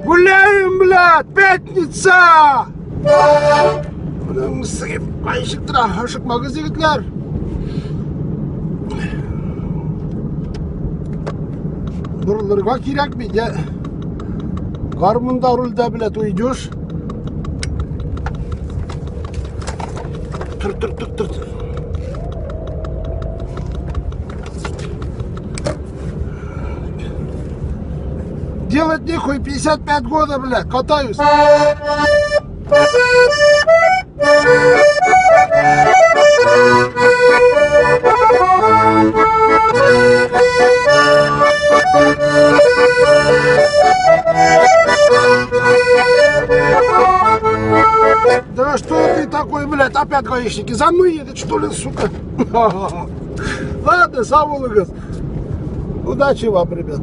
Гуляем, блядь, пятница! Бұның сығып қайшықтыра ашықмағыз егітлер. Бұрылырға керек бейде. Гармында рульда, блядь, уйдешь. Тұр. Делать нехуй, 55 года, блядь, катаюсь. Да что ты такой, блядь, опять гаишники? За мной едет, что ли, сука? Ладно, сам улыбаюсь. Удачи вам, ребят.